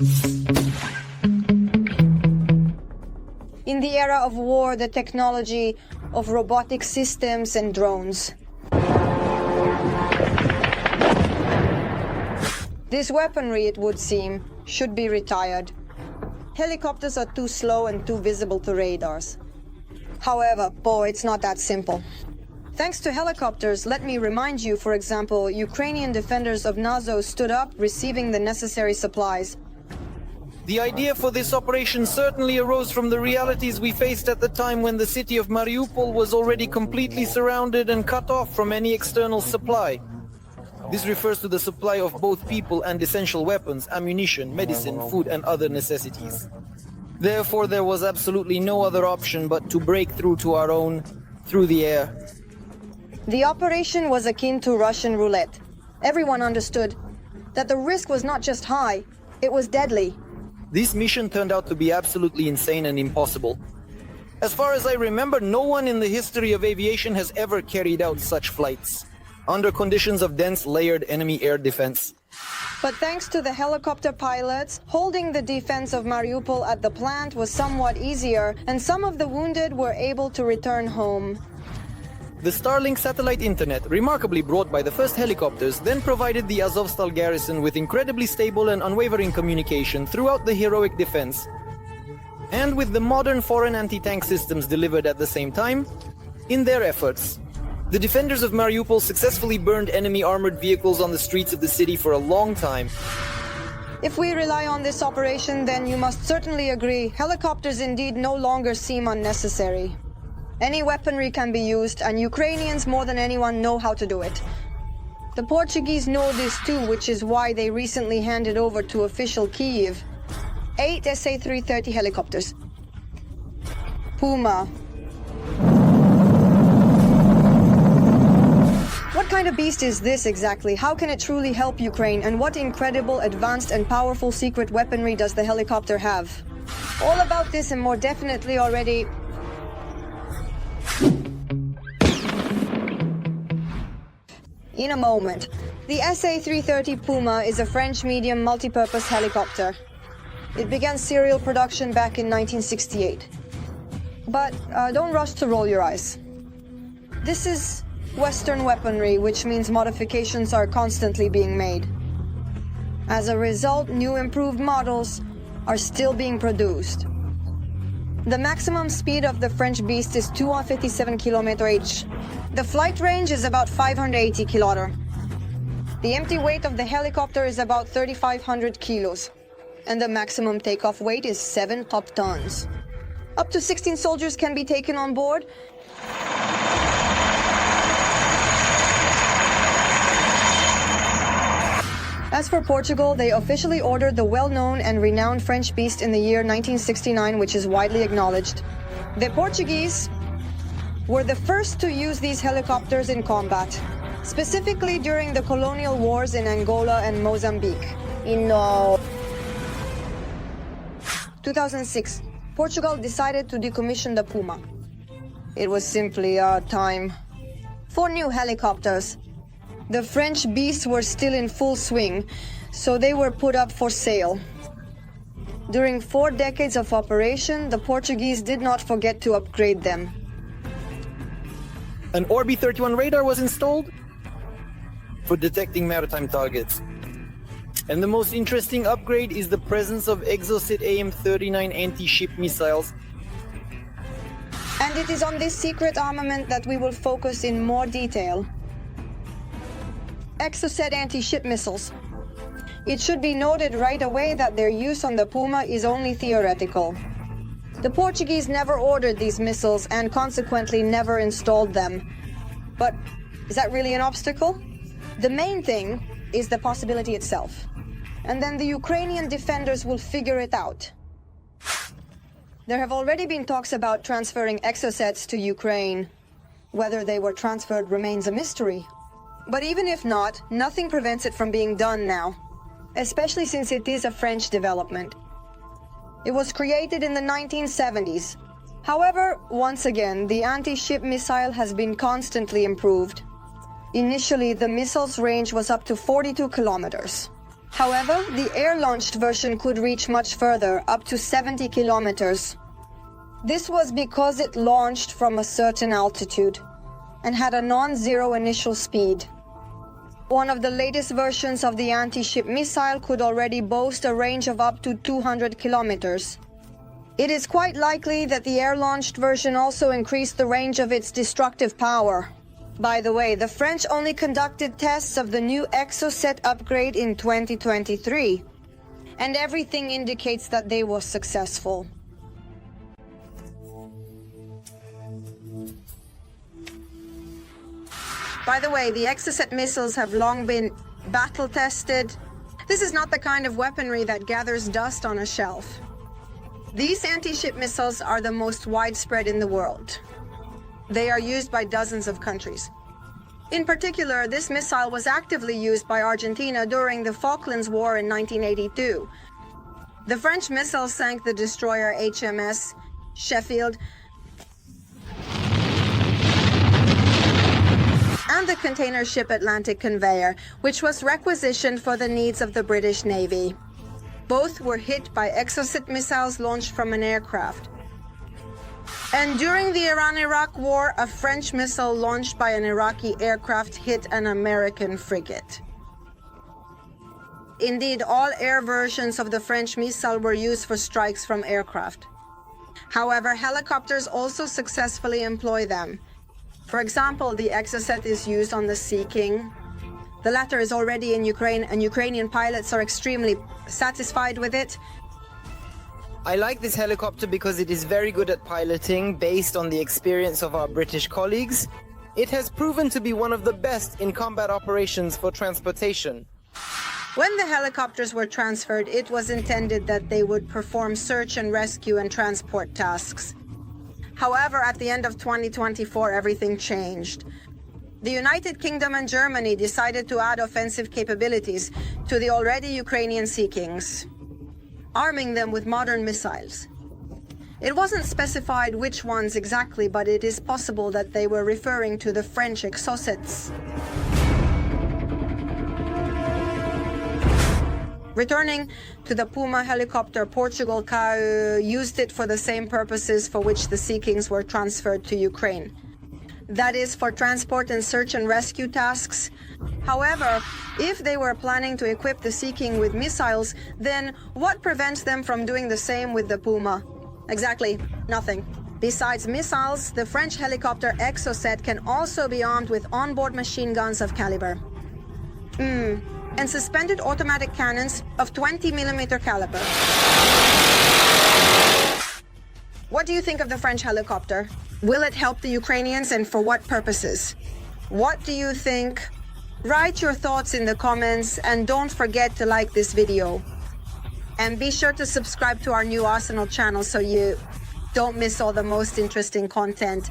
In the era of war, the technology of robotic systems and drones. This weaponry, it would seem, should be retired. Helicopters are too slow and too visible to radars. However, boy, it's not that simple. Thanks to helicopters, let me remind you, for example, Ukrainian defenders of NATO stood up, receiving the necessary supplies. The idea for this operation certainly arose from the realities we faced at the time when the city of Mariupol was already completely surrounded and cut off from any external supply. This refers to the supply of both people and essential weapons, ammunition, medicine, food and other necessities. Therefore, there was absolutely no other option but to break through to our own through the air. The operation was akin to Russian roulette. Everyone understood that the risk was not just high, it was deadly. This mission turned out to be absolutely insane and impossible. As far as I remember, no one in the history of aviation has ever carried out such flights, under conditions of dense layered enemy air defense. But thanks to the helicopter pilots, holding the defense of Mariupol at the plant was somewhat easier, and some of the wounded were able to return home. The Starlink satellite internet, remarkably brought by the first helicopters, then provided the Azovstal garrison with incredibly stable and unwavering communication throughout the heroic defense. And with the modern foreign anti-tank systems delivered at the same time, in their efforts, the defenders of Mariupol successfully burned enemy armored vehicles on the streets of the city for a long time. If we rely on this operation, then you must certainly agree, helicopters indeed no longer seem unnecessary. Any weaponry can be used, and Ukrainians more than anyone know how to do it. The Portuguese know this too, which is why they recently handed over to official Kyiv 8 SA-330 helicopters. Puma. What kind of beast is this exactly? How can it truly help Ukraine? And what incredible, advanced and powerful secret weaponry does the helicopter have? All about this and more definitely already. In a moment. The SA-330 Puma is a French medium multi-purpose helicopter. It began serial production back in 1968. But don't rush to roll your eyes. This is Western weaponry, which means modifications are constantly being made. As a result, new improved models are still being produced. The maximum speed of the French beast is 257 km/h. The flight range is about 580 km. The empty weight of the helicopter is about 3,500 kilos, and the maximum takeoff weight is 7 top tons. Up to 16 soldiers can be taken on board. As for Portugal, they officially ordered the well-known and renowned French beast in the year 1969, which is widely acknowledged. The Portuguese were the first to use these helicopters in combat, specifically during the colonial wars in Angola and Mozambique. In 2006, Portugal decided to decommission the Puma. It was simply time for new helicopters. The French beasts were still in full swing, so they were put up for sale. During 4 decades of operation, the Portuguese did not forget to upgrade them. An Orbi-31 radar was installed for detecting maritime targets. And the most interesting upgrade is the presence of Exocet AM-39 anti-ship missiles. And it is on this secret armament that we will focus in more detail. Exocet anti-ship missiles. It should be noted right away that their use on the Puma is only theoretical. The Portuguese never ordered these missiles and consequently never installed them. But is that really an obstacle? The main thing is the possibility itself. And then the Ukrainian defenders will figure it out. There have already been talks about transferring Exocets to Ukraine. Whether they were transferred remains a mystery. But even if not, nothing prevents it from being done now, especially since it is a French development. It was created in the 1970s. However, once again, the anti-ship missile has been constantly improved. Initially, the missile's range was up to 42 kilometers. However, the air-launched version could reach much further, up to 70 kilometers. This was because it launched from a certain altitude and had a non-zero initial speed. One of the latest versions of the anti-ship missile could already boast a range of up to 200 kilometers. It is quite likely that the air-launched version also increased the range of its destructive power. By the way, the French only conducted tests of the new Exocet upgrade in 2023, and everything indicates that they were successful. By the way, the Exocet missiles have long been battle-tested. This is not the kind of weaponry that gathers dust on a shelf. These anti-ship missiles are the most widespread in the world. They are used by dozens of countries. In particular, this missile was actively used by Argentina during the Falklands War in 1982. The French missile sank the destroyer HMS Sheffield and the container ship Atlantic Conveyor, which was requisitioned for the needs of the British Navy. Both were hit by Exocet missiles launched from an aircraft. And during the Iran-Iraq War, a French missile launched by an Iraqi aircraft hit an American frigate. Indeed, all air versions of the French missile were used for strikes from aircraft. However, helicopters also successfully employ them. For example, the Exocet is used on the Sea King. The latter is already in Ukraine, and Ukrainian pilots are extremely satisfied with it. I like this helicopter because it is very good at piloting based on the experience of our British colleagues. It has proven to be one of the best in combat operations for transportation. When the helicopters were transferred, it was intended that they would perform search and rescue and transport tasks. However, at the end of 2024, everything changed. The United Kingdom and Germany decided to add offensive capabilities to the already Ukrainian Sea Kings, arming them with modern missiles. It wasn't specified which ones exactly, but it is possible that they were referring to the French Exocets. Returning to the Puma helicopter, Portugal used it for the same purposes for which the Sea Kings were transferred to Ukraine. That is, for transport and search and rescue tasks. However, if they were planning to equip the Sea King with missiles, then what prevents them from doing the same with the Puma? Exactly, nothing. Besides missiles, the French helicopter Exocet can also be armed with onboard machine guns of caliber. And suspended automatic cannons of 20mm caliber. What do you think of the French helicopter? Will it help the Ukrainians, and for what purposes? What do you think? Write your thoughts in the comments, and don't forget to like this video. And be sure to subscribe to our new Arsenal channel so you don't miss all the most interesting content.